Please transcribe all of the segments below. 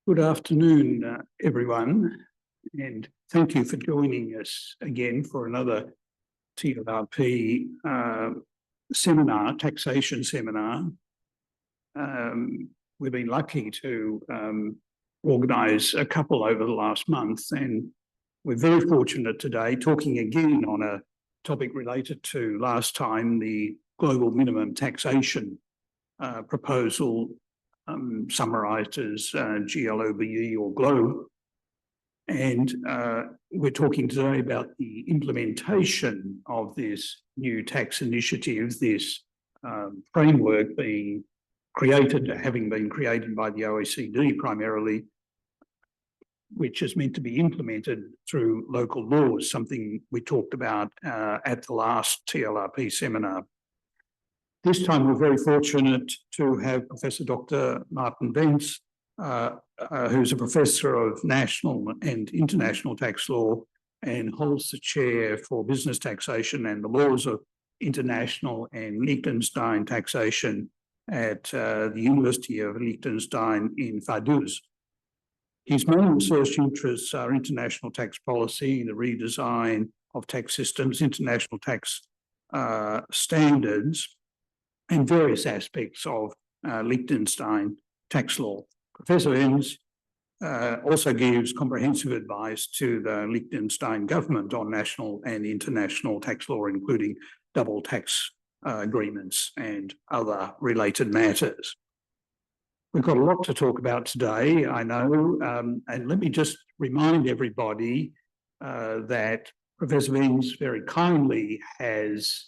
Good afternoon, everyone, and thank you for joining us again for another TLRP seminar, taxation seminar. We've been lucky to organise a couple over the last month, and we're very fortunate today talking again on a topic related to last time, the global minimum taxation proposal, summarised as GLOBE or GLOBE. And we're talking today about the implementation of this new tax initiative, this framework being created, having been created by the OECD primarily, which is meant to be implemented through local laws, something we talked about at the last TLRP seminar. This time we're very fortunate to have Professor Dr. Martin Vence, who's a professor of national and international tax law and holds the chair for business taxation and the laws of international and Liechtenstein taxation at the University of Liechtenstein in Vaduz. His main research interests are international tax policy, the redesign of tax systems, international tax standards, and various aspects of Liechtenstein tax law. Professor Vence also gives comprehensive advice to the Liechtenstein government on national and international tax law, including double tax agreements and other related matters. We've got a lot to talk about today, I know, and let me just remind everybody that Professor Vence very kindly has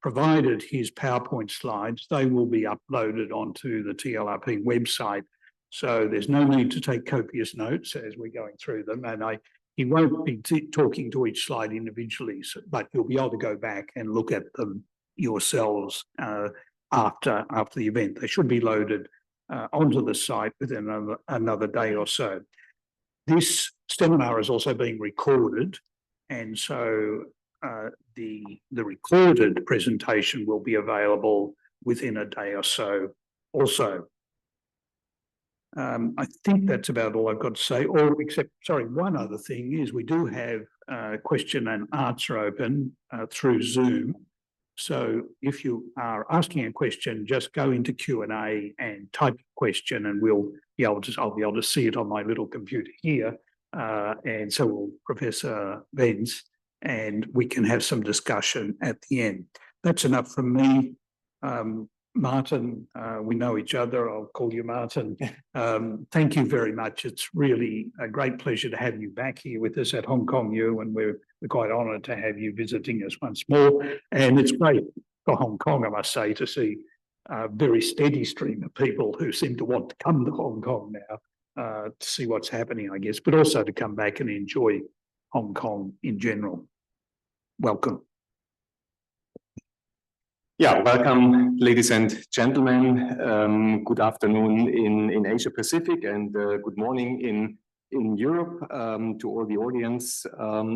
provided his PowerPoint slides. They will be uploaded onto the TLRP website, so there's no need to take copious notes as we're going through them, and he won't be talking to each slide individually, but you'll be able to go back and look at them yourselves after the event. They should be loaded onto the site within another day or so. This seminar is also being recorded, and so the recorded presentation will be available within a day or so also. I think that's about all I've got to say, one other thing is we do have question and answer open through Zoom. So if you are asking a question, just go into Q&A and type a question, and I'll be able to see it on my little computer here, and so will Professor Vence, and we can have some discussion at the end. That's enough from me. Martin, we know each other. I'll call you Martin. Thank you very much. It's really a great pleasure to have you back here with us at Hong Kong U, and we're quite honoured to have you visiting us once more. And it's great for Hong Kong, I must say, to see a very steady stream of people who seem to want to come to Hong Kong now to see what's happening, I guess, but also to come back and enjoy Hong Kong in general. Welcome. Yeah, welcome, ladies and gentlemen. Good afternoon in Asia Pacific, and good morning in Europe to all the audience.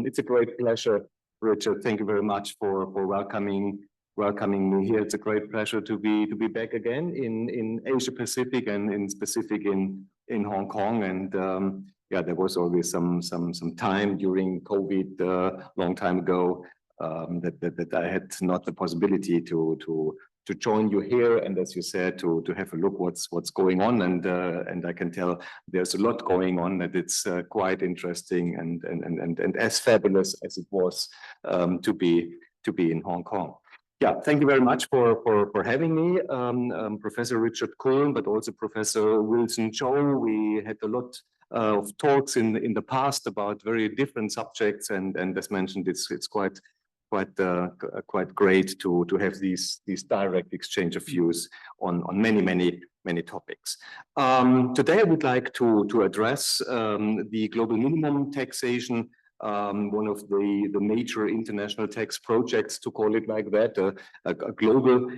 It's a great pleasure, Richard. Thank you very much for welcoming me here. It's a great pleasure to be back again in Asia Pacific and in specific in Hong Kong. And yeah, there was always some time during COVID long time ago that I had not the possibility to join you here, and as you said, to have a look what's going on, and I can tell there's a lot going on, that it's quite interesting and as fabulous as it was to be in Hong Kong. Yeah, thank you very much for having me, Professor Richard Kuln, but also Professor Wilson Chow. We had a lot of talks in the past about very different subjects, and as mentioned, it's quite great to have these direct exchange of views on many topics. Today I would like to address the global minimum taxation, one of the major international tax projects, to call it like that, a global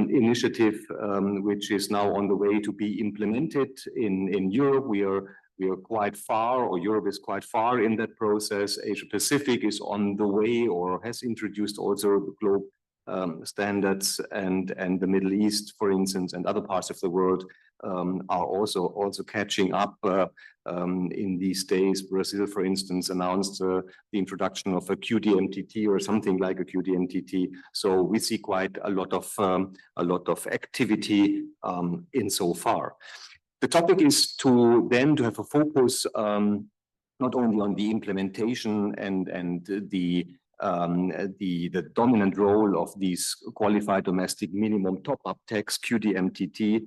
initiative which is now on the way to be implemented in Europe. We are quite far, or Europe is quite far in that process. Asia Pacific is on the way, or has introduced also the standards, and the Middle East, for instance, and other parts of the world are also catching up in these days. Brazil, for instance, announced the introduction of a QDMTT or something like a QDMTT. So we see quite a lot of activity in so far. The topic is to have a focus not only on the implementation and the dominant role of these qualified domestic minimum top-up tax, QDMTT,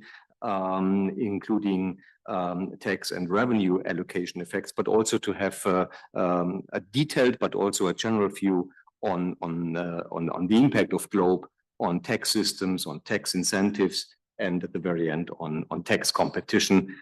including tax and revenue allocation effects, but also to have a detailed but also a general view on the impact of GloBE on tax systems, on tax incentives, and at the very end on tax competition.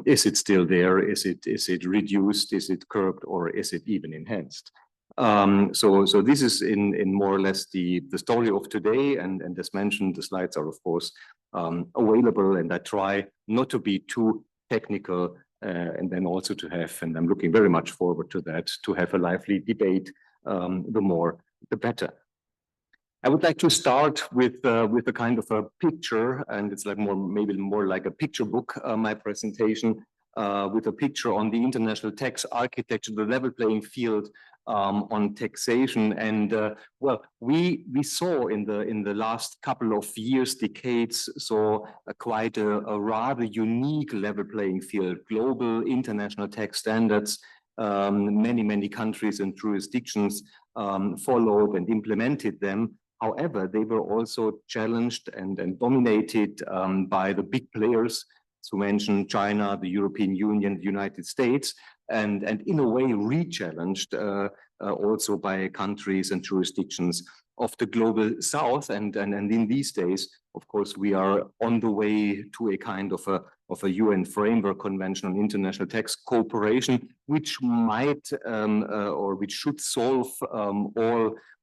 Is it still there? Is it reduced? Is it curbed? Or is it even enhanced? So this is in more or less the story of today, and as mentioned, the slides are of course available, and I try not to be too technical, and then also to have, and I'm looking very much forward to that, to have a lively debate. The more, the better. I would like to start with a kind of a picture, and it's like maybe more like a picture book, my presentation, with a picture on the international tax architecture, the level playing field on taxation. And well, we saw in the last couple of years, decades, saw quite a rather unique level playing field, global international tax standards. Many countries and jurisdictions followed and implemented them. However, they were also challenged and dominated by the big players, to mention China, the European Union, the United States, and in a way re-challenged also by countries and jurisdictions of the global south. And in these days, of course, we are on the way to a kind of a UN framework convention on international tax cooperation, which might or which should solve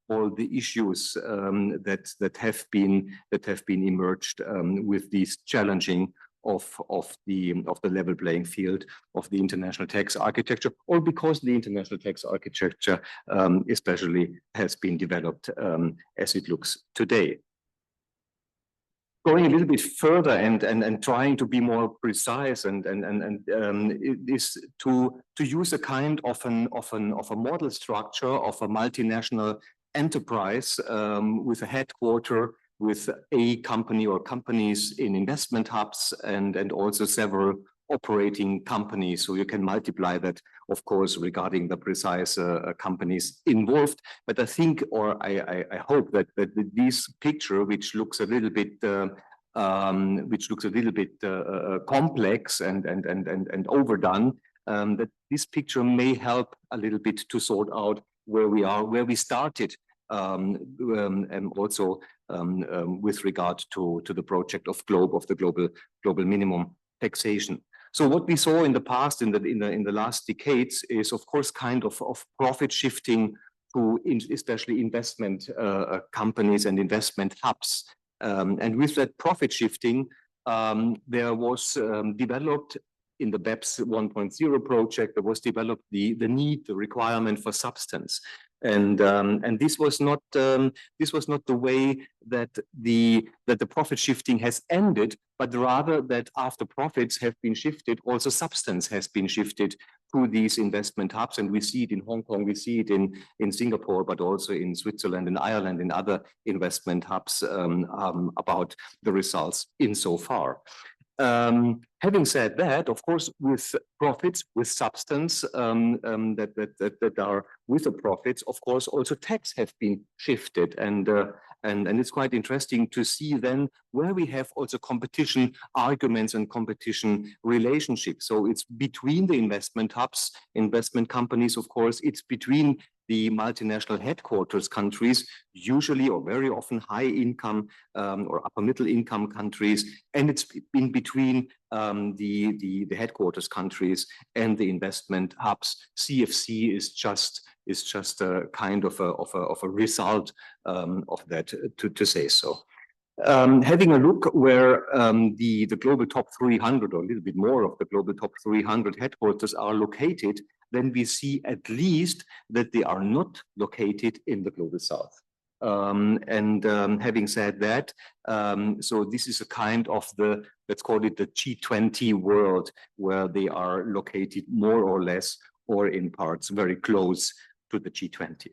all the issues that have been emerged with these challenging of the level playing field of the international tax architecture, or because the international tax architecture especially has been developed as it looks today. Going a little bit further and trying to be more precise and is to use a kind of a model structure of a multinational enterprise with a headquarter, with a company or companies in investment hubs, and also several operating companies. So you can multiply that, of course, regarding the precise companies involved. But I think, or I hope that this picture, which looks a little bit complex and overdone, that this picture may help a little bit to sort out where we are, where we started, and also with regard to the project of GloBE, of the global minimum taxation. So what we saw in the past, in the last decades, is of course kind of profit shifting to especially investment companies and investment hubs. And with that profit shifting, there was developed in the BEPS 1.0 project, there was developed the need, the requirement for substance. And this was not the way that the profit shifting has ended, but rather that after profits have been shifted, also substance has been shifted to these investment hubs. And we see it in Hong Kong, we see it in Singapore, but also in Switzerland and Ireland and other investment hubs about the results insofar. Having said that, of course, with profits, with substance that are with the profits, of course, also tax have been shifted, and it's quite interesting to see then where we have also competition arguments and competition relationships. So it's between the investment hubs, investment companies, of course, it's between the multinational headquarters countries, usually or very often high income or upper middle income countries, and it's in between the headquarters countries and the investment hubs. CFC is just a kind of a result of that, to say so. Having a look where the global top 300 or a little bit more of the global top 300 headquarters are located, then we see at least that they are not located in the global south. Having said that, so this is a kind of the, let's call it the G20 world, where they are located more or less or in parts very close to the G20.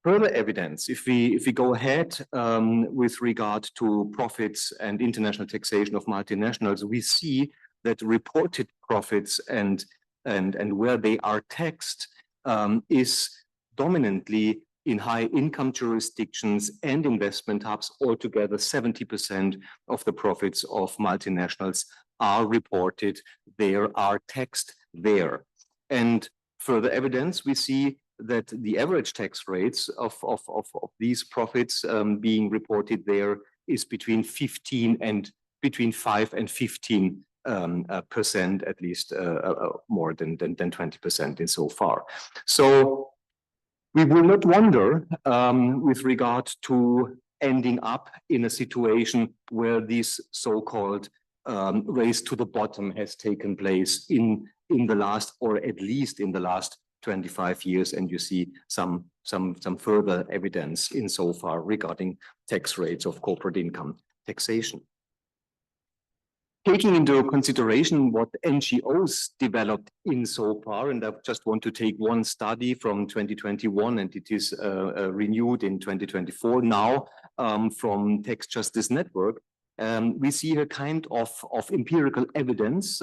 Further evidence, if we go ahead with regard to profits and international taxation of multinationals, we see that reported profits and where they are taxed is dominantly in high income jurisdictions and investment hubs. Altogether, 70% of the profits of multinationals are reported there, are taxed there. And further evidence, we see that the average tax rates of these profits being reported there is between 5 and 15%, at least more than 20% in so far. So we will not wonder with regard to ending up in a situation where this so-called race to the bottom has taken place in the last, or at least in the last 25 years, and you see some further evidence insofar regarding tax rates of corporate income taxation. Taking into consideration what NGOs developed insofar, and I just want to take one study from 2021, and it is renewed in 2024 now from Tax Justice Network, we see a kind of empirical evidence.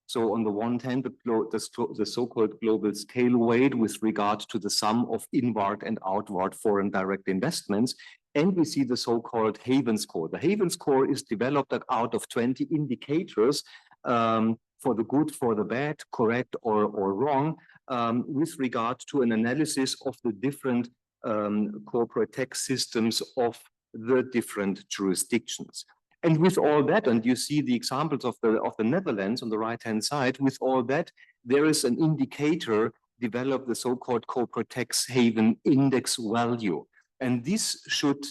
So on the one hand, the so-called global scale weight with regard to the sum of inward and outward foreign direct investments. And we see the so-called Haven score. The Haven score is developed out of 20 indicators for the good, for the bad, correct or wrong, with regard to an analysis of the different corporate tax systems of the different jurisdictions. And with all that, and you see the examples of the Netherlands on the right-hand side, with all that, there is an indicator developed, the so-called corporate tax haven index value. And this should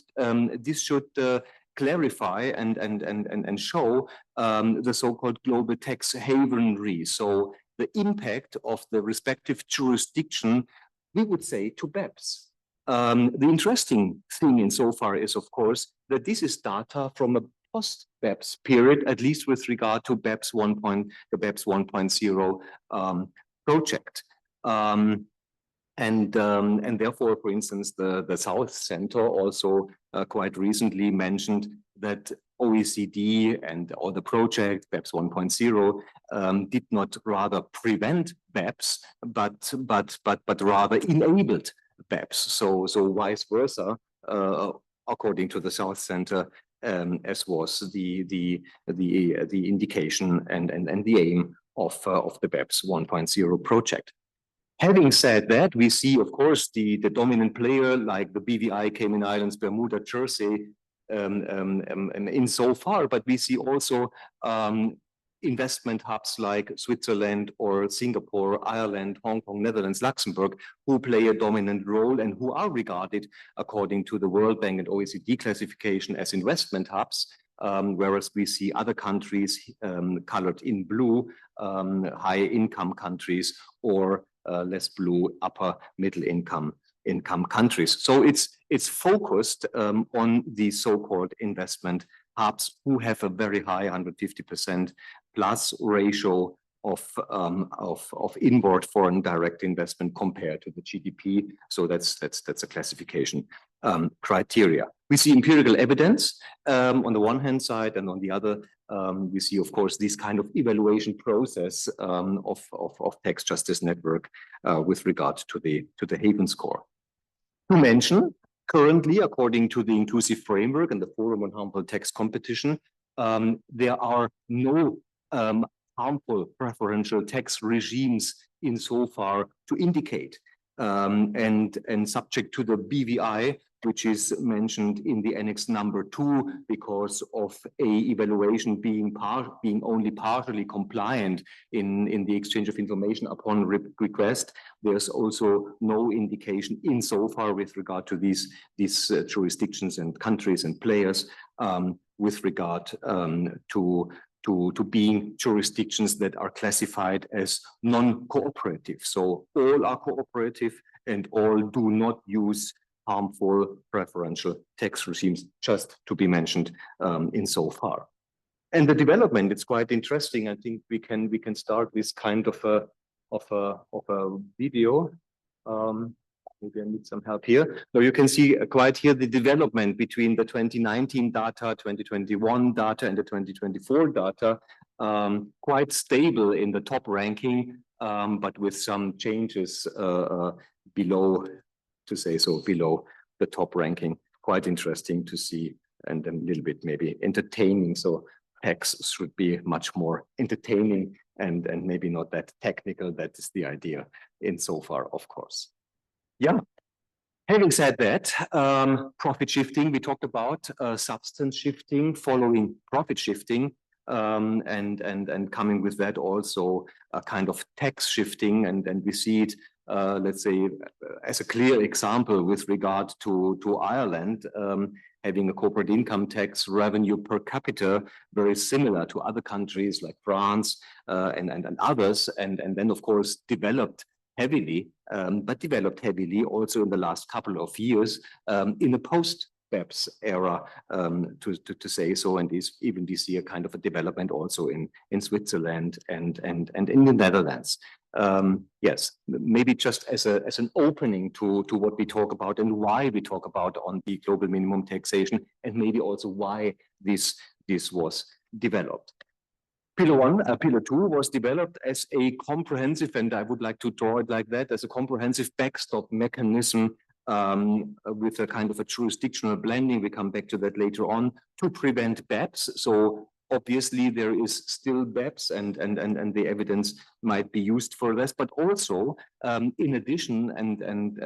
clarify and show the so-called global tax havenry. So the impact of the respective jurisdiction, we would say, to BEPS. The interesting thing insofar is, of course, that this is data from a post-BEPS period, at least with regard to BEPS 1.0 project. And therefore, for instance, the South Center also quite recently mentioned that OECD and all the project BEPS 1.0 did not rather prevent BEPS, but rather enabled BEPS. So vice versa, according to the South Center, as was the indication and the aim of the BEPS 1.0 project. Having said that, we see, of course, the dominant player like the BVI, Cayman Islands, Bermuda, Jersey, insofar, but we see also investment hubs like Switzerland or Singapore, Ireland, Hong Kong, Netherlands, Luxembourg, who play a dominant role and who are regarded, according to the World Bank and OECD classification, as investment hubs, whereas we see other countries colored in blue, high income countries, or less blue, upper middle income countries. So it's focused on the so-called investment hubs who have a very high 150% plus ratio of inward foreign direct investment compared to the GDP. So that's a classification criteria. We see empirical evidence on the one hand side, and on the other, we see, of course, this kind of evaluation process of Tax Justice Network with regard to the Haven score. To mention, currently, according to the inclusive framework and the Forum on Harmful Tax Competition, there are no harmful preferential tax regimes insofar to indicate, and subject to the BVI, which is mentioned in the Annex number 2, because of a evaluation being only partially compliant in the exchange of information upon request. There's also no indication insofar with regard to these jurisdictions and countries and players with regard to being jurisdictions that are classified as non-cooperative. So all are cooperative and all do not use harmful preferential tax regimes, just to be mentioned in so far. And the development, it's quite interesting. I think we can start with kind of a video. Maybe I need some help here. So you can see quite here the development between the 2019 data, 2021 data, and the 2024 data. Quite stable in the top ranking, but with some changes below, to say so, below the top ranking. Quite interesting to see, and a little bit maybe entertaining. So tax should be much more entertaining and maybe not that technical. That is the idea in so far, of course. Yeah. Having said that, profit shifting, we talked about substance shifting following profit shifting, and coming with that also a kind of tax shifting, and we see it, let's say, as a clear example with regard to Ireland, having a corporate income tax revenue per capita very similar to other countries like France and others, and then of course developed heavily, but developed heavily also in the last couple of years in a post-BEPS era, to say so, and is even this year kind of a development also in Switzerland and in the Netherlands. Yes, maybe just as an opening to what we talk about and why we talk about on the global minimum taxation, and maybe also why this was developed. Pillar 2 was developed as a comprehensive, and I would like to draw it like that, as a comprehensive backstop mechanism with a kind of a jurisdictional blending. We come back to that later on, to prevent BEPS. So obviously there is still BEPS and the evidence might be used for this, but also in addition, and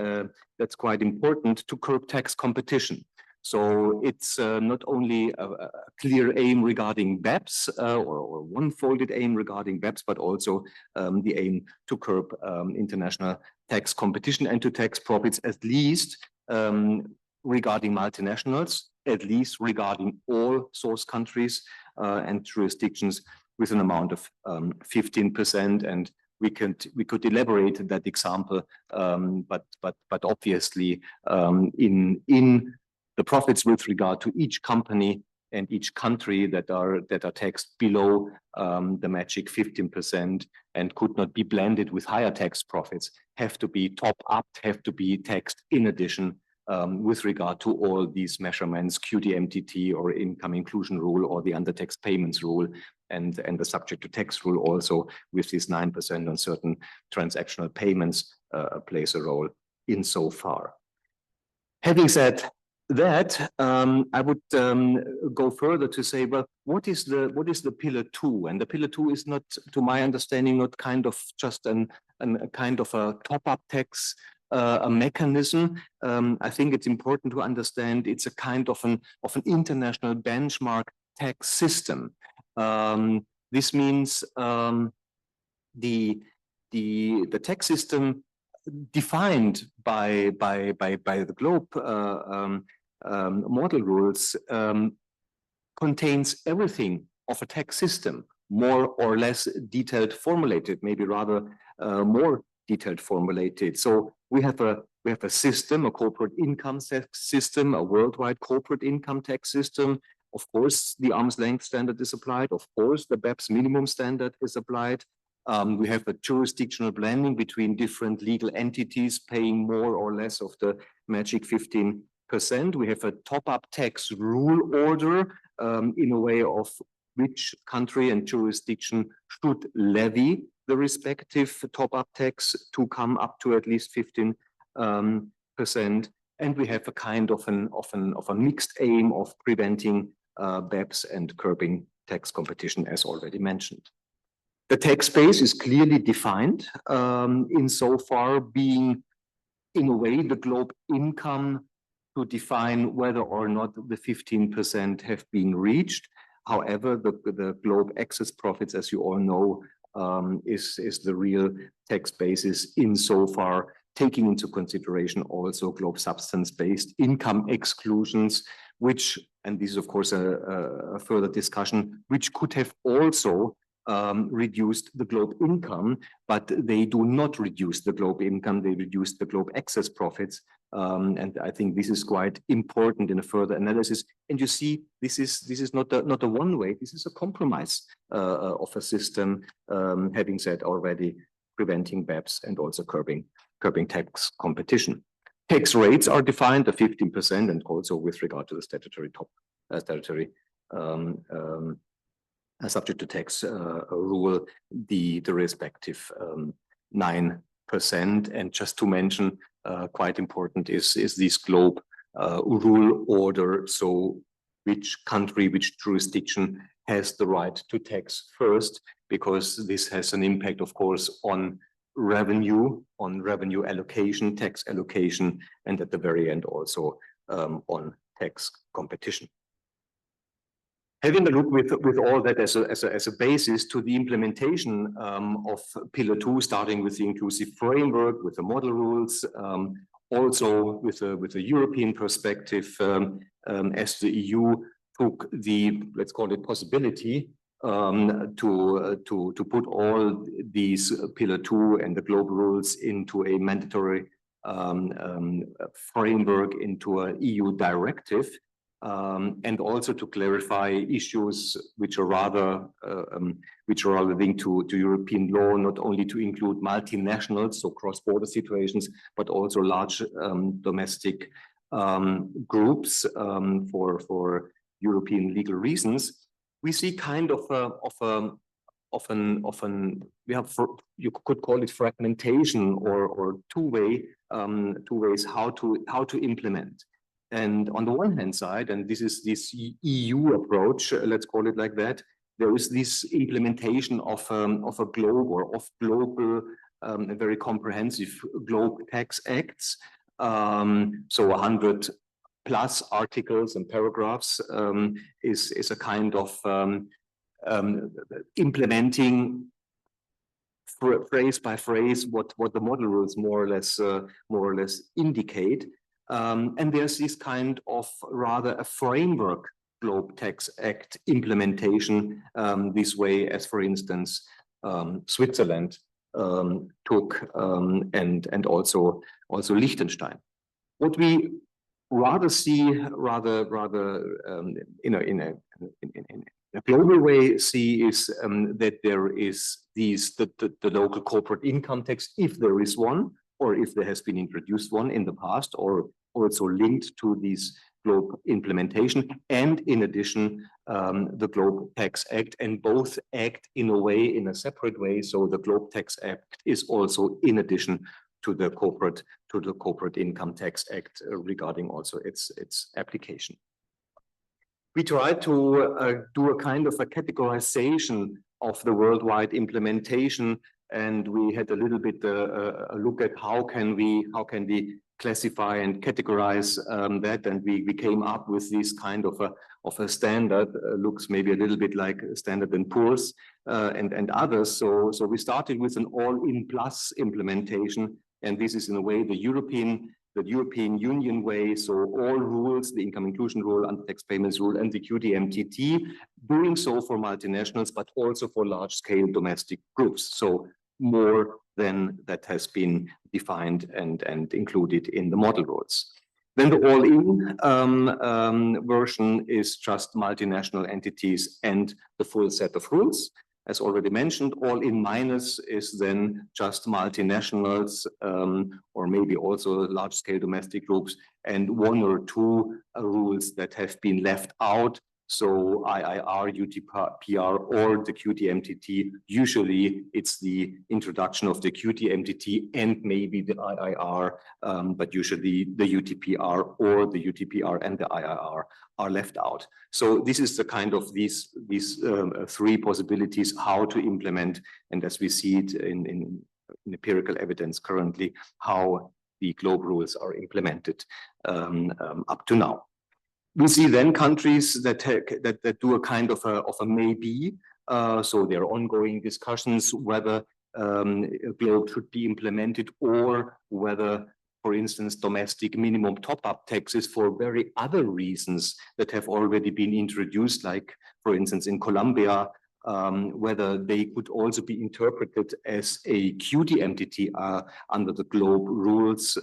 that's quite important, to curb tax competition. So it's not only a clear aim regarding BEPS or one-folded aim regarding BEPS, but also the aim to curb international tax competition and to tax profits, at least regarding multinationals, at least regarding all source countries and jurisdictions with an amount of 15%. And we could elaborate that example, but obviously in the profits with regard to each company and each country that are taxed below the magic 15% and could not be blended with higher tax profits have to be top up, have to be taxed in addition with regard to all these measurements, QDMTT or income inclusion rule or the undertax payments rule and the subject to tax rule also with this 9% on certain transactional payments plays a role in so far. Having said that, I would go further to say, well, what is the pillar 2? And the pillar 2 is not, to my understanding, not kind of just a kind of a top-up tax, a mechanism. I think it's important to understand it's a kind of an international benchmark tax system. This means the tax system defined by the GloBE model rules contains everything of a tax system, more or less detailed formulated, maybe rather more detailed formulated. So we have a system, a corporate income tax system, a worldwide corporate income tax system. Of course, the arm's length standard is applied. Of course, the BEPS minimum standard is applied. We have a jurisdictional blending between different legal entities paying more or less of the magic 15%. We have a top-up tax rule order in a way of which country and jurisdiction should levy the respective top-up tax to come up to at least 15%. And we have a kind of a mixed aim of preventing BEPS and curbing tax competition, as already mentioned. The tax base is clearly defined insofar being, in a way, the GloBE income to define whether or not the 15% have been reached. However, the GloBE excess profits, as you all know, is the real tax basis insofar taking into consideration also GloBE substance-based income exclusions, which, and this is of course a further discussion, which could have also reduced the GloBE income, but they do not reduce the GloBE income, they reduce the GloBE excess profits And I think this is quite important in a further analysis. And you see, this is not a one way. This is a compromise of a system. Having said already, preventing BEPS and also curbing tax competition. Tax rates are defined at 15%, and also with regard to the statutory subject to tax rule, the respective 9%. And just to mention, quite important is this GloBE rule order. So which country, which jurisdiction has the right to tax first, because this has an impact, of course, on revenue allocation, tax allocation, and at the very end also on tax competition. Having a look with all that as a basis to the implementation of Pillar 2, starting with the inclusive framework, with the model rules, also with a European perspective, as the EU took the, let's call it, possibility to put all these Pillar 2 and the global rules into a mandatory framework, into an EU directive. And also to clarify issues which are rather linked to European law, not only to include multinationals, so cross-border situations, but also large domestic groups for European legal reasons. We see kind of you could call it fragmentation or two ways how to implement. And on the one hand side, and this is this EU approach, let's call it like that, there is this implementation of a globe or of global, very comprehensive GloBE tax acts. So 100 plus articles and paragraphs is a kind of implementing phrase by phrase what the model rules more or less indicate. And there's this kind of rather a framework GloBE Tax Act implementation this way, as for instance Switzerland took and also Liechtenstein. What we rather see in a global way is that there is the local corporate income tax, if there is one, or if there has been introduced one in the past, or also linked to this GloBE implementation, and in addition, the GloBE Tax Act, and both act in a way, in a separate way. So the GloBE Tax Act is also in addition to the Corporate Income Tax Act regarding also its application. We tried to do a kind of a categorization of the worldwide implementation, and we had a little bit a look at how can we classify and categorize that, and we came up with this kind of a standard. Looks maybe a little bit like Standard & Poor's and others. So we started with an all-in plus implementation, and this is in a way the European Union way. So all rules, the income inclusion rule, tax payments rule, and the QT-MTT, doing so for multinationals, but also for large-scale domestic groups. So more than that has been defined and included in the model rules. Then the all-in version is just multinational entities and the full set of rules. As already mentioned, all-in minus is then just multinationals or maybe also large-scale domestic groups and one or two rules that have been left out. So IIR, UTPR, or the QT-MTT. Usually it's the introduction of the QT-MTT and maybe the IIR, but usually the UTPR or the UTPR and the IIR are left out. So this is the kind of these three possibilities how to implement, and as we see it in empirical evidence currently, how the GloBE rules are implemented up to now. We see then countries that do a kind of a maybe. So there are ongoing discussions whether GloBE should be implemented, or whether, for instance, domestic minimum top-up taxes for very other reasons that have already been introduced, like, for instance, in Colombia, whether they could also be interpreted as a QD entity under the GloBE rules.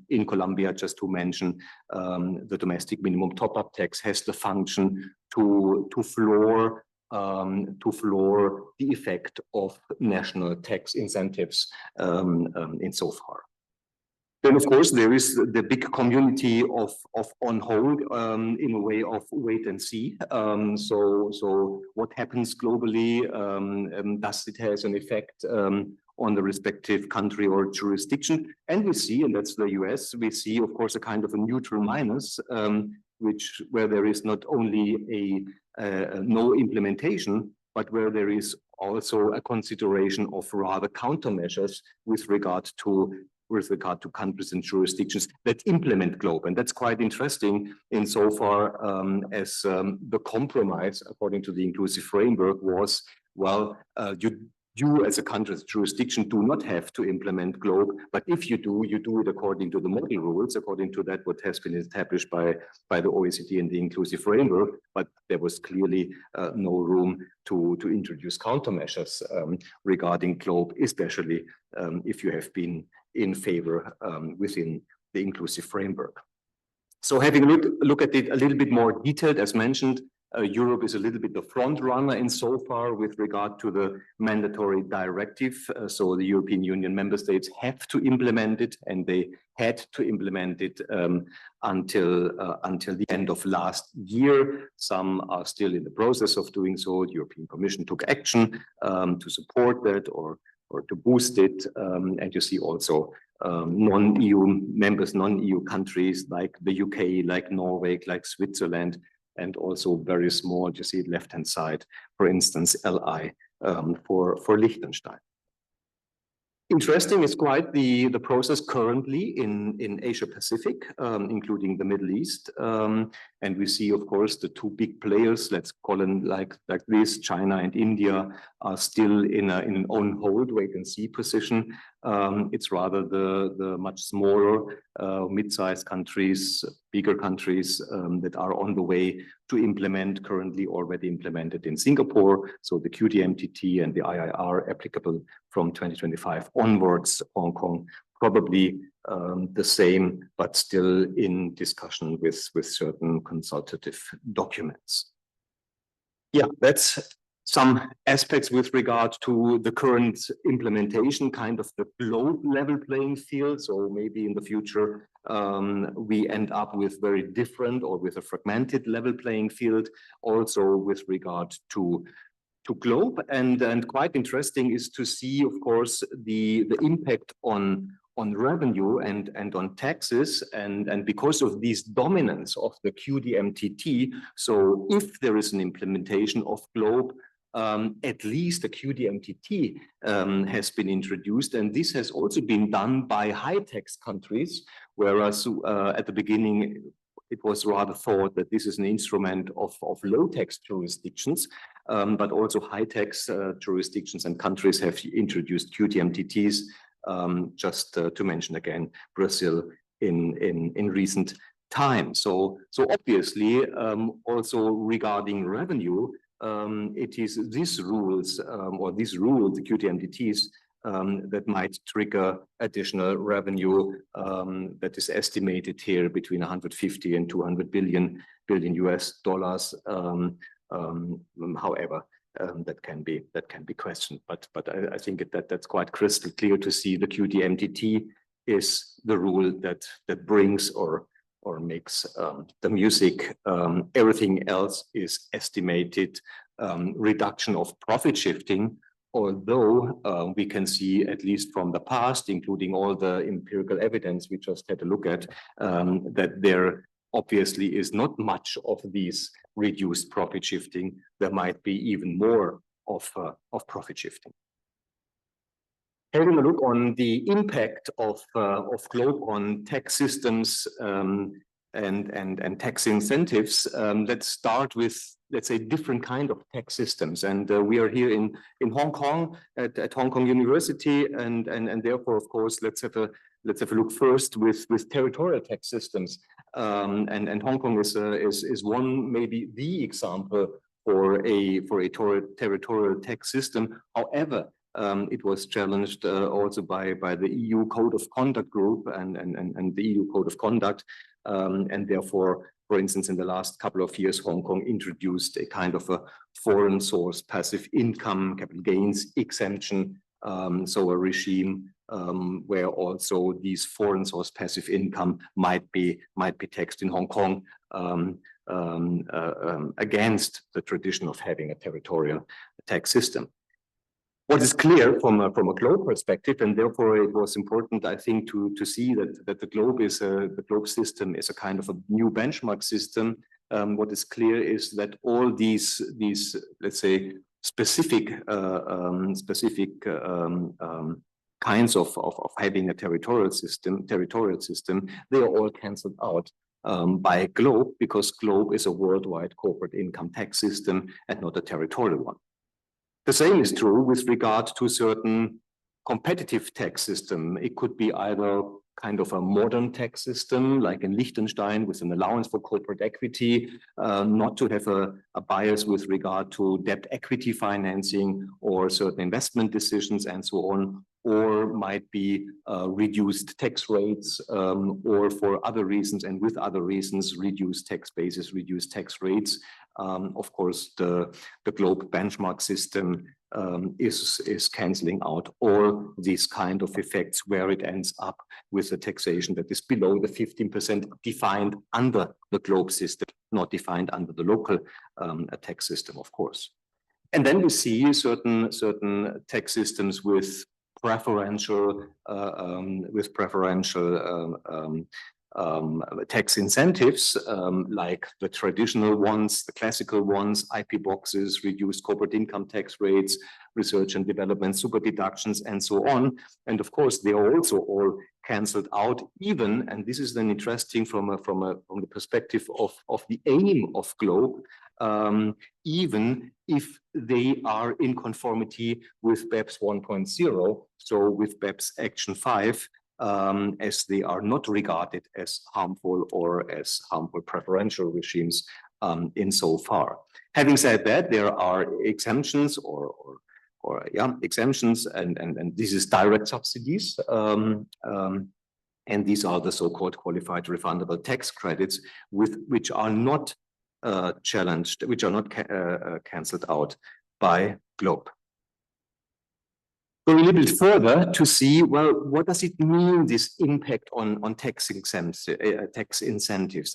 In Colombia, just to mention, the domestic minimum top-up tax has the function to floor the effect of national tax incentives insofar. Then, of course, there is the big community of on hold in a way of wait and see. So what happens globally? Does it has an effect on the respective country or jurisdiction? And we see, and that's the US, we see, of course, a kind of a neutral minus, where there is not only a no implementation, but where there is also a consideration of rather countermeasures with regard to countries and jurisdictions that implement GloBE. And that's quite interesting insofar as the compromise, according to the inclusive framework, was, well, you as a country's jurisdiction do not have to implement GloBE, but if you do it according to the model rules, according to that what has been established by the OECD and the inclusive framework, but there was clearly no room to introduce countermeasures regarding GloBE, especially if you have been in favor within the inclusive framework. So having a look at it a little bit more detailed, as mentioned, Europe is a little bit the front runner insofar with regard to the mandatory directive. So the European Union member states have to implement it, and they had to implement it until the end of last year. Some are still in the process of doing so. The European Commission took action to support that or to boost it. And you see also non-EU members, non-EU countries like the UK, like Norway, like Switzerland, and also very small, you see it left-hand side, for instance, LI for Liechtenstein. Interesting is quite the process currently in Asia Pacific, including the Middle East. And we see, of course, the two big players, let's call them like this, China and India, are still in an on hold, wait and see position. It's rather the much smaller, mid-sized countries, bigger countries that are on the way to implement, currently already implemented in Singapore. So the QDMTT and the IIR applicable from 2025 onwards. Hong Kong, probably the same, but still in discussion with certain consultative documents. Yeah, that's some aspects with regard to the current implementation, kind of the GloBE level playing field. So maybe in the future, we end up with very different or with a fragmented level playing field, also with regard to GloBE. And quite interesting is to see, of course, the impact on revenue and on taxes, and because of this dominance of the QDMTT. So if there is an implementation of GloBE, at least a QDMTT has been introduced, and this has also been done by high tax countries, whereas at the beginning it was rather thought that this is an instrument of low tax jurisdictions, but also high tax jurisdictions and countries have introduced QDMTTs, just to mention again, Brazil in recent time. So obviously, also regarding revenue, it is these rules the QDMTTs, that might trigger additional revenue that is estimated here between 150 and 200 billion US dollars. However, that can be questioned, but I think that's quite crystal clear to see the QDMTT is the rule that brings or makes the music. Everything else is estimated reduction of profit shifting, although we can see, at least from the past, including all the empirical evidence we just had a look at, that there obviously is not much of these reduced profit shifting. There might be even more of profit shifting. Having a look on the impact of GloBE on tax systems and tax incentives, let's start with, let's say, different kind of tax systems. And we are here in Hong Kong at Hong Kong University, and therefore, of course, let's have a look first with territorial tax systems. And Hong Kong is one, maybe the example for a territorial tax system. However, it was challenged also by the EU Code of Conduct group and the EU Code of Conduct, and therefore, for instance, in the last couple of years, Hong Kong introduced a kind of a foreign source passive income capital gains exemption, so a regime where also these foreign source passive income might be taxed in Hong Kong against the tradition of having a territorial tax system. What is clear from a GloBE perspective, and therefore it was important, I think, to see that the GloBE system is a kind of a new benchmark system. What is clear is that all these let's say specific kinds of having a territorial system, they are all cancelled out by GloBE, because GloBE is a worldwide corporate income tax system and not a territorial one. The same is true with regard to certain competitive tax system. It could be either kind of a modern tax system, like in Liechtenstein, with an allowance for corporate equity, not to have a bias with regard to debt equity financing or certain investment decisions and so on, or might be reduced tax rates, or for other reasons and with other reasons, reduced tax bases, reduced tax rates. Of course, the GloBE benchmark system is cancelling out all these kind of effects, where it ends up with a taxation that is below the 15% defined under the GloBE system, not defined under the local tax system, of course. And then we see certain tax systems with preferential tax incentives, like the traditional ones, the classical ones, IP boxes, reduced corporate income tax rates, research and development super deductions, and so on. And of course, they are also all cancelled out, even, and this is then interesting from the perspective of the aim of GloBE, even if they are in conformity with BEPS 1.0, so with BEPS Action 5, as they are not regarded as harmful or as harmful preferential regimes insofar. Having said that, there are exemptions exemptions, and this is direct subsidies, and these are the so-called qualified refundable tax credits, which are not challenged, which are not cancelled out by GloBE. Go a little bit further to see, well, what does it mean, this impact on tax incentives?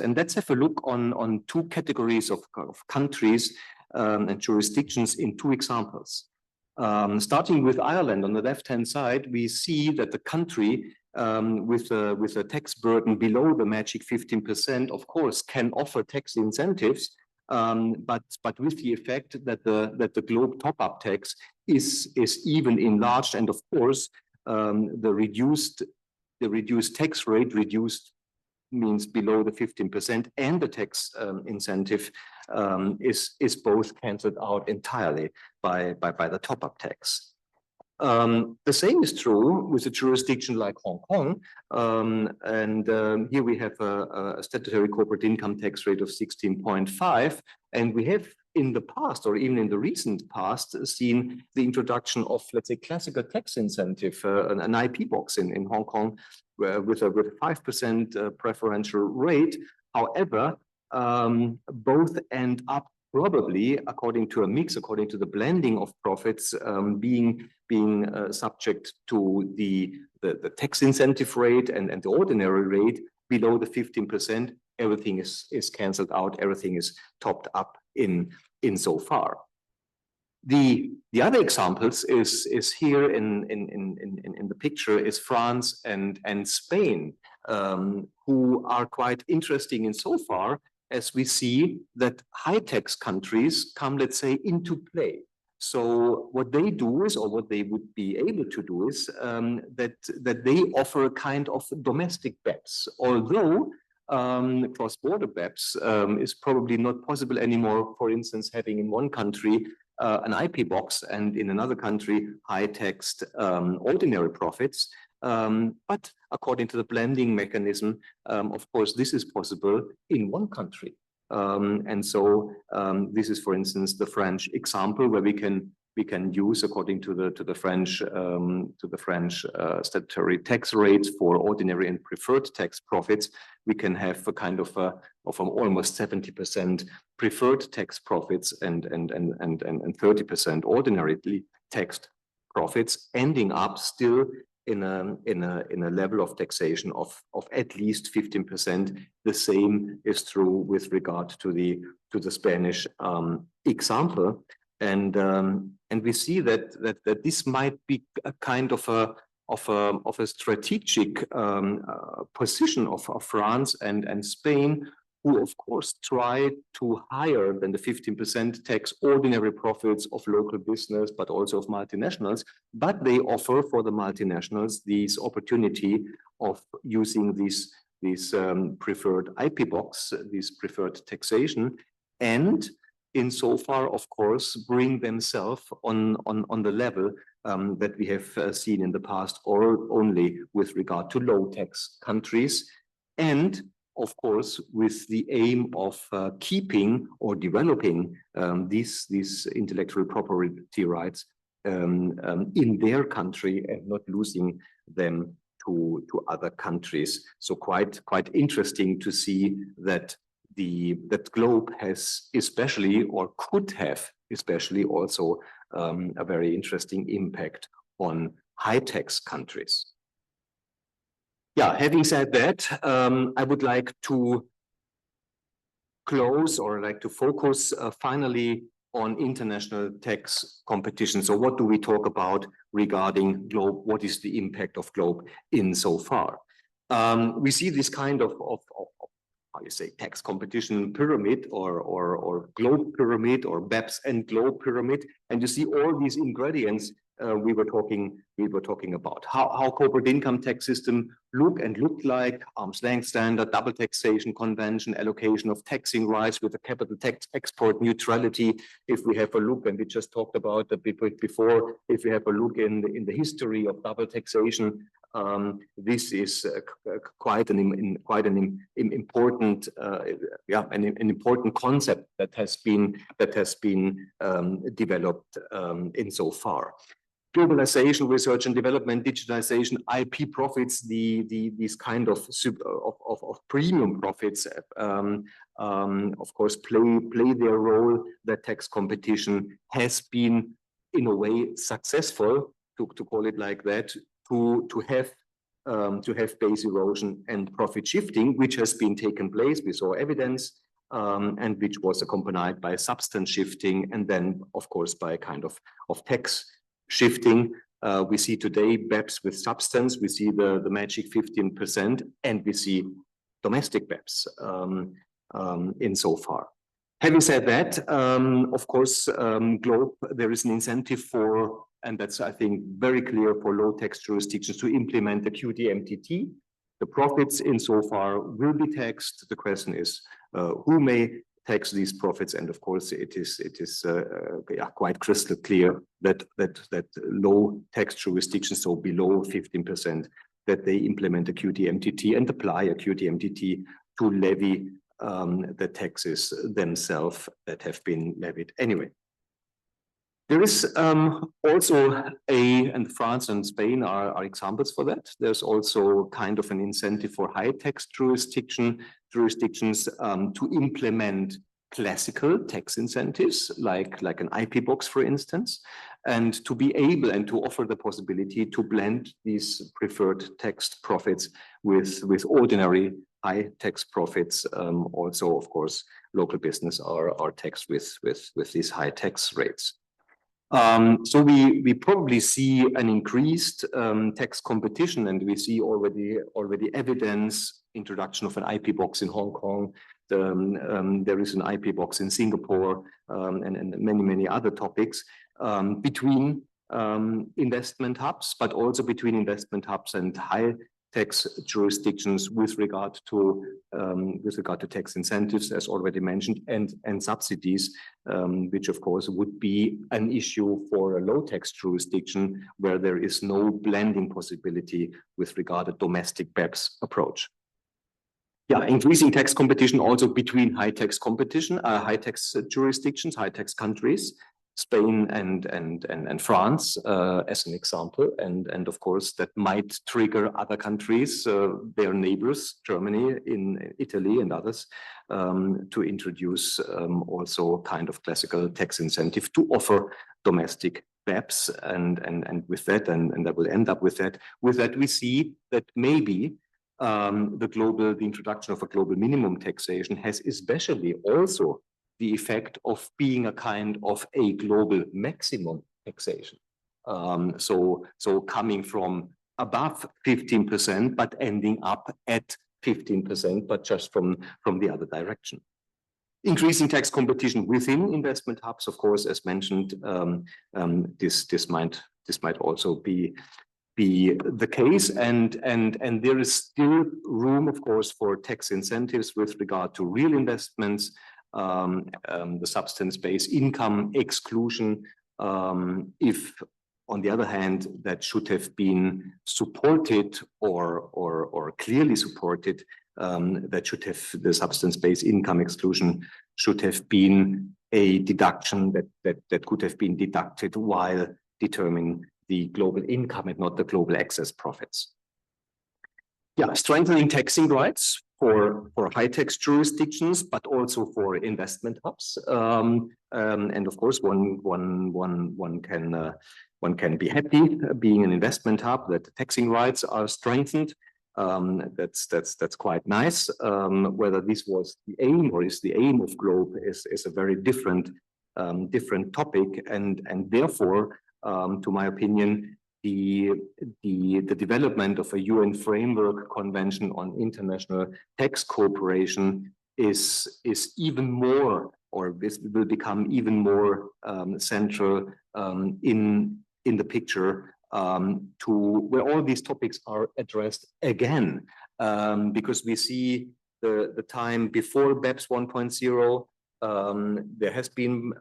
And let's have a look on two categories of countries and jurisdictions in two examples. Starting with Ireland, on the left-hand side, we see that the country with a tax burden below the magic 15%, of course, can offer tax incentives, but with the effect that the GloBE top-up tax is even enlarged, and of course the reduced tax rate, reduced means below the 15%, and the tax incentive is both cancelled out entirely by the top-up tax. The same is true with a jurisdiction like Hong Kong, and here we have a statutory corporate income tax rate of 16.5, and we have in the past, or even in the recent past, seen the introduction of, let's say, classical tax incentive, an IP box in Hong Kong with a 5% preferential rate. However, both end up probably, according to a mix, according to the blending of profits, being subject to the tax incentive rate and the ordinary rate below the 15%. Everything is cancelled out. Everything is topped up insofar. The other examples is here in the picture is France and Spain, who are quite interesting insofar as we see that high tax countries come, let's say, into play. So what they do is, or what they would be able to do is, that they offer a kind of domestic BEPS, although cross-border BEPS is probably not possible anymore. For instance, having in one country an IP box and in another country high-taxed ordinary profits. But according to the blending mechanism, of course, this is possible in one country. And so this is, for instance, the French example where we can use, according to the French statutory tax rates for ordinary and preferred tax profits, we can have a kind of almost 70% preferred tax profits and 30% ordinarily taxed profits, ending up still in a level of taxation of at least 15%. The same is true with regard to the Spanish example, and we see that this might be a kind of a strategic position of France and Spain, who of course try to higher than the 15% tax ordinary profits of local business, but also of multinationals. But they offer for the multinationals this opportunity of using this preferred IP box, this preferred taxation, and insofar, of course, bring themselves on the level that we have seen in the past, or only with regard to low tax countries, and of course, with the aim of keeping or developing these intellectual property rights in their country and not losing them to other countries. So quite interesting to see that that GloBE has especially, or could have especially, also a very interesting impact on high tax countries. Yeah, having said that, I would like to close or like to focus finally on international tax competition. So what do we talk about regarding GloBE? What is the impact of GloBE insofar? We see this kind of how you say, tax competition pyramid or GloBE pyramid or BEPS and GloBE pyramid, and you see all these ingredients we were talking about. How corporate income tax system looked like, arm's length standard, double taxation convention, allocation of taxing rights with a capital tax export neutrality. If we have a look, and we just talked about that before, if we have a look in the history of double taxation, this is quite an important an important concept that has been developed insofar. Globalization, research and development, digitalization, IP profits, these kind of premium profits, of course, play their role. That tax competition has been, in a way, successful, to call it like that, to have base erosion and profit shifting, which has been taken place. We saw evidence, and which was accompanied by substance shifting, and then, of course, by a kind of tax shifting. We see today BEPS with substance, we see the magic 15%, and we see domestic BEPS insofar. Having said that, of course, GloBE, there is an incentive for, and that's, I think, very clear for low tax jurisdictions to implement the QT-MTT. The profits insofar will be taxed. The question is who may tax these profits, and of course it is quite crystal clear that low tax jurisdictions, so below 15%, that they implement a QT-MTT and apply a QT-MTT to levy the taxes themselves that have been levied anyway. There is also and France and Spain are examples for that. There's also kind of an incentive for high tax jurisdictions to implement classical tax incentives, like an IP box, for instance, and to be able and to offer the possibility to blend these preferred tax profits with ordinary high tax profits. Also, of course, local business are taxed with these high tax rates. So we probably see an increased tax competition, and we see already evidence, introduction of an IP box in Hong Kong. There is an IP box in Singapore, and many other topics between investment hubs, but also between investment hubs and high tax jurisdictions with regard to tax incentives, as already mentioned, and subsidies, which of course would be an issue for a low tax jurisdiction where there is no blending possibility with regard to domestic BEPS approach. Yeah, increasing tax competition also between high tax competition, high tax jurisdictions, high tax countries, Spain and France as an example, and of course that might trigger other countries, their neighbors, Germany, in Italy, and others, to introduce also kind of classical tax incentive to offer domestic BEPS, and with that, and that will end up with that. With that, we see that maybe the introduction of a global minimum taxation has especially also the effect of being a kind of a global maximum taxation. So coming from above 15%, but ending up at 15%, but just from the other direction. Increasing tax competition within investment hubs, of course, as mentioned, this might also be the case, and there is still room, of course, for tax incentives with regard to real investments, the substance-based income exclusion, if on the other hand that should have been supported or clearly supported, that should have the substance-based income exclusion should have been a deduction that could have been deducted while determining the global income and not the global excess profits. Yeah, strengthening taxing rights for high tax jurisdictions, but also for investment hubs. And of course, one can be happy being an investment hub that the taxing rights are strengthened. That's quite nice. Whether this was the aim or is the aim of GloBE is a very different topic, and therefore, to my opinion, the development of a UN framework convention on international tax cooperation is even more, or this will become even more central in the picture, to where all these topics are addressed again, because we see the time before BEPS 1.0, there has been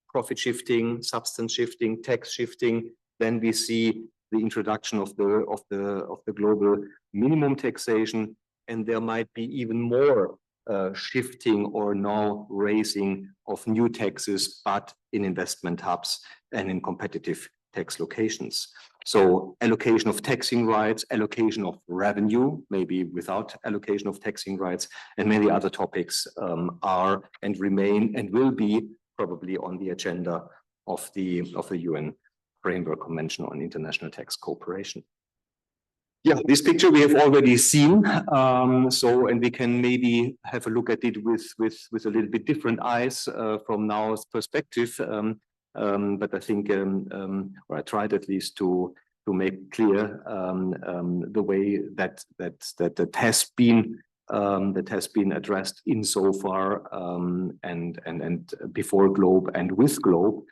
profit shifting, substance shifting, tax shifting. Then we see the introduction of the global minimum taxation, and there might be even more shifting or now raising of new taxes, but in investment hubs and in competitive tax locations. So allocation of taxing rights, allocation of revenue, maybe without allocation of taxing rights, and many other topics are and remain and will be probably on the agenda of the UN Framework Convention on International Tax Cooperation. Yeah, this picture we have already seen. And we can maybe have a look at it with a little bit different eyes from now's perspective. But I think, or I tried at least to make clear the way that has been addressed insofar and before GloBE and with GloBE.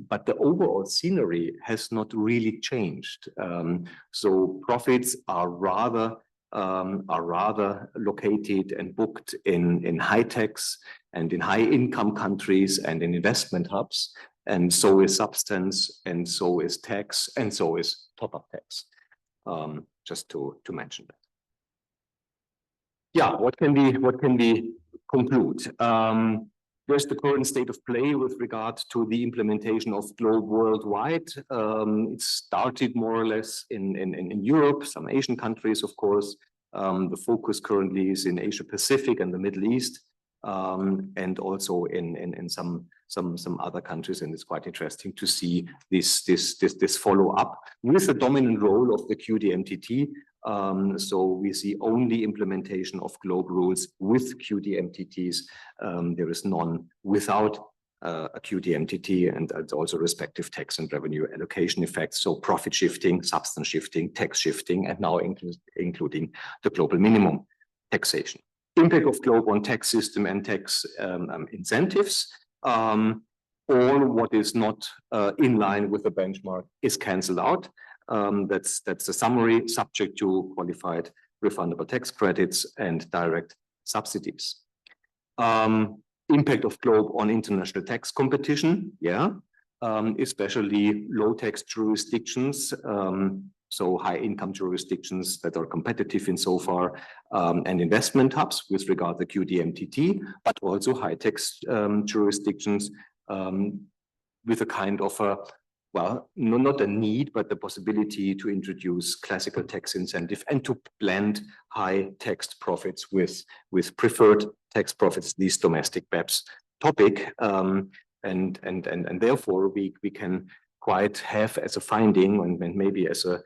But the overall scenery has not really changed. So profits are rather located and booked in high tax and in high income countries and in investment hubs, and so is substance, and so is tax, and so is top-up tax. Just to mention that. Yeah, what can we conclude? There's the current state of play with regard to the implementation of GloBE worldwide. It started more or less in Europe, some Asian countries, of course. The focus currently is in Asia Pacific and the Middle East, and also in some other countries. And it's quite interesting to see this follow up with the dominant role of the QDMTT. So we see only implementation of GloBE rules with QDMTTs. There is none without a QDMTT, and it's also respective tax and revenue allocation effects. So profit shifting, substance shifting, tax shifting, and now including the global minimum taxation. Impact of GloBE on tax system and tax incentives. All what is not in line with the benchmark is cancelled out. That's a summary, subject to qualified refundable tax credits and direct subsidies. Impact of GloBE on international tax competition, yeah, especially low tax jurisdictions. so high income jurisdictions that are competitive insofar, and investment hubs with regard to QDMTT, but also high tax jurisdictions with a kind of a, well, no, not a need, but the possibility to introduce classical tax incentive and to blend high tax profits with preferred tax profits, these domestic BEPS topic. And therefore we can quite have as a finding and maybe as a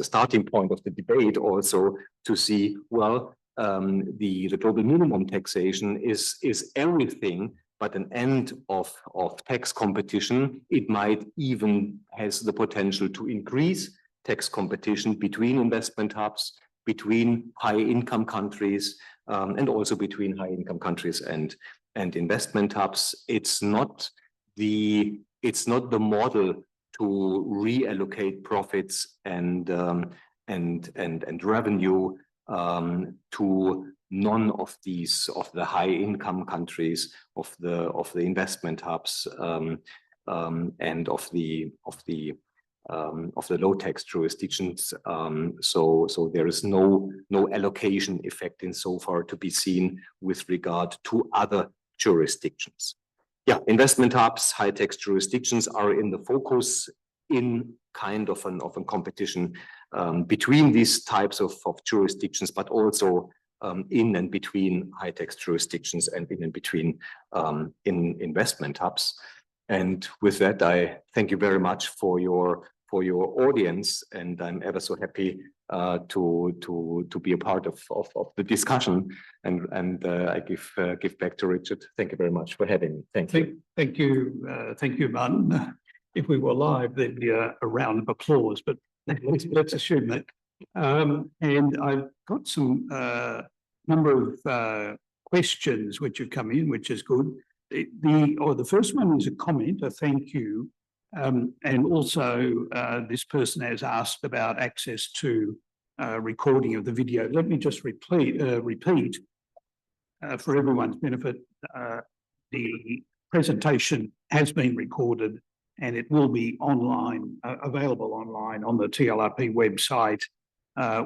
starting point of the debate also to see, well, the global minimum taxation is everything but an end of tax competition. It might even has the potential to increase tax competition between investment hubs, between high income countries, and also between high income countries and investment hubs. It's not the model to reallocate profits and revenue to none of these of the high income countries, of the investment hubs, and of the low tax jurisdictions. So there is no allocation effect insofar to be seen with regard to other jurisdictions. Yeah, investment hubs, high tax jurisdictions are in the focus in kind of a competition between these types of jurisdictions, but also in and between high tax jurisdictions and in and between in investment hubs. And with that, I thank you very much for your audience, and I'm ever so happy to be a part of the discussion. And I give back to Richard. Thank you very much for having me. Thank you. Thank you, Martin. If we were live, there'd be a round of applause, but let's assume that. And I've got some number of questions which have come in, which is good. The first one is a comment, a thank you. And also, this person has asked about access to recording of the video. Let me just repeat for everyone's benefit, the presentation has been recorded and it will be online, available online on the TLRP website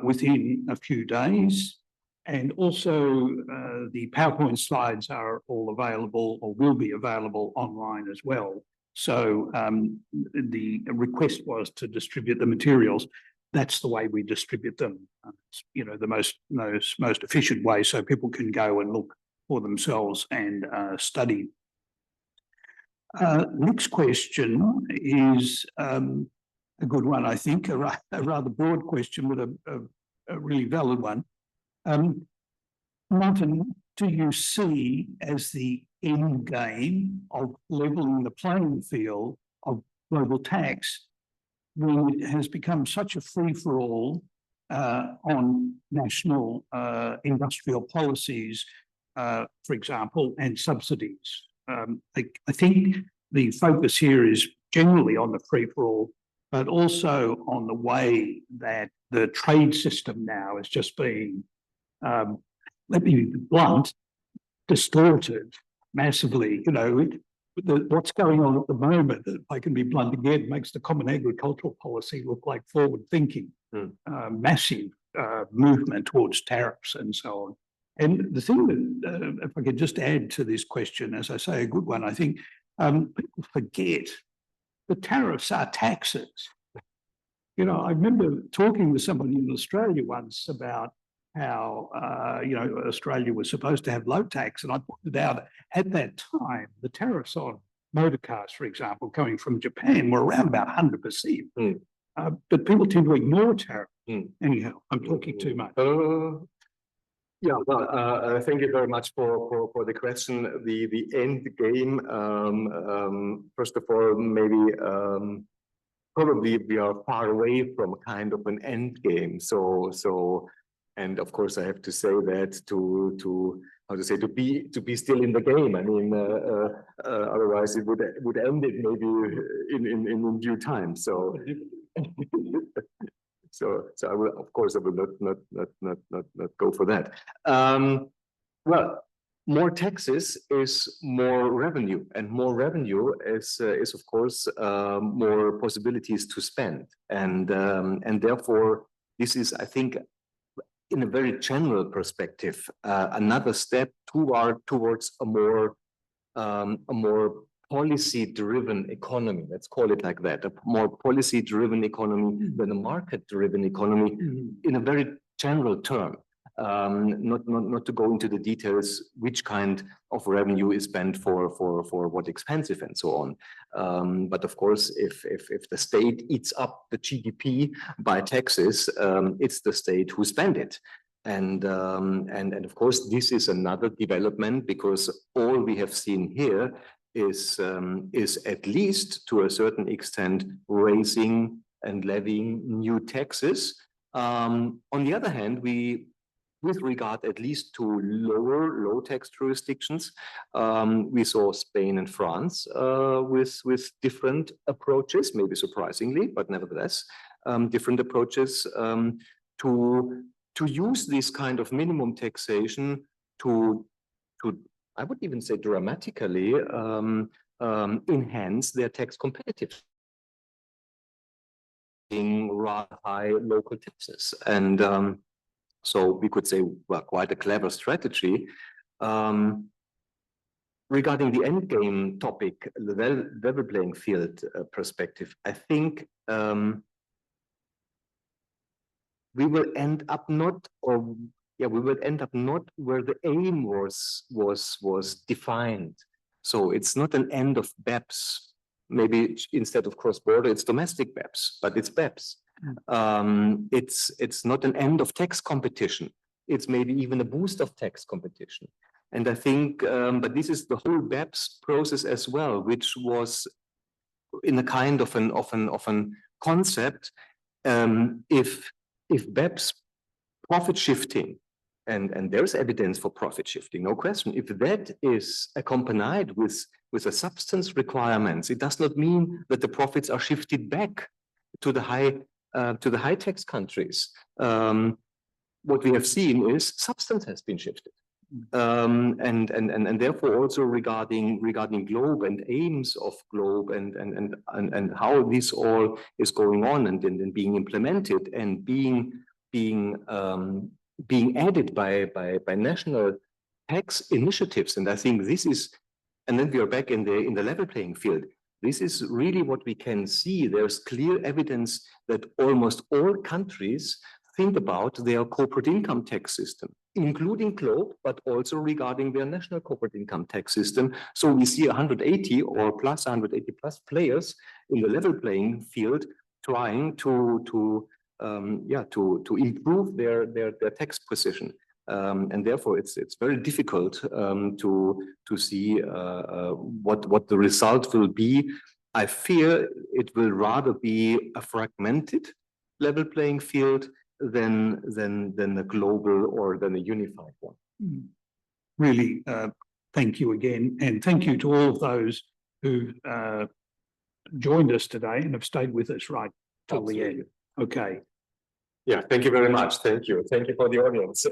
within a few days. And also the PowerPoint slides are all available or will be available online as well. So the request was to distribute the materials. That's the way we distribute them. You know, the most efficient way, so people can go and look for themselves and study. Next question is a good one, I think, a rather broad question, but a really valid one. Martin, do you see as the end game of leveling the playing field of global tax when it has become such a free-for-all on national industrial policies, for example, and subsidies? I think the focus here is generally on the free-for-all, but also on the way that the trade system now is just being, let me be blunt, distorted massively. You know, what's going on at the moment, if I can be blunt again, makes the common agricultural policy look like forward-thinking, massive movement towards tariffs and so on. And the thing that, if I could just add to this question, as I say, a good one, I think people forget the tariffs are taxes. You know, I remember talking with somebody in Australia once about how, you know, Australia was supposed to have low tax. And I pointed out at that time, the tariffs on motor cars, for example, coming from Japan were around about 100%. But people tend to ignore tariffs. Anyhow, I'm talking too much. Yeah, well, thank you very much for the question. The end game, first of all, maybe probably we are far away from kind of an end game. So, and of course, I have to say that to how to say, to be still in the game. I mean, otherwise it would end it maybe in due time. So. So I will, of course, I will not go for that. Well, more taxes is more revenue, and more revenue is of course more possibilities to spend, and therefore this is, I think, in a very general perspective, another step towards a more policy-driven economy. Let's call it like that: a more policy-driven economy than a market-driven economy, in a very general term. Not to go into the details, which kind of revenue is spent for what expensive and so on. But of course, if the state eats up the GDP by taxes, it's the state who spend it. And of course, this is another development, because all we have seen here is at least to a certain extent raising and levying new taxes. On the other hand, with regard at least to low tax jurisdictions, we saw Spain and France with different approaches, maybe surprisingly, but nevertheless, different approaches to use this kind of minimum taxation to I would even say dramatically enhance their tax competitiveness, in rather high local taxes. And so we could say, well, quite a clever strategy. Regarding the endgame topic, the level playing field perspective, I think we will end up not where the aim was defined. So it's not an end of BEPS. Maybe instead of cross-border, it's domestic BEPS, but it's BEPS. It's not an end of tax competition. It's maybe even a boost of tax competition. And I think, but this is the whole BEPS process as well, which was in a kind of an concept. If BEPS profit shifting, and there's evidence for profit shifting, no question. If that is accompanied with a substance requirements, it does not mean that the profits are shifted back to the high tax countries. What we have seen is substance has been shifted. And therefore also regarding GloBE and aims of GloBE and how this all is going on and being implemented and being added by national tax initiatives. And I think this is, and then we are back in the level playing field. This is really what we can see. There's clear evidence that almost all countries think about their corporate income tax system, including GloBE, but also regarding their national corporate income tax system. So we see 180 or plus 180 plus players in the level playing field trying to improve their tax position. And therefore, it's very difficult to see what the result will be. I fear it will rather be a fragmented level playing field than a global or than a unified one. Really, thank you again, and thank you to all of those who joined us today and have stayed with us right till the end. Okay. Yeah, thank you very much. Thank you. Thank you for the audience.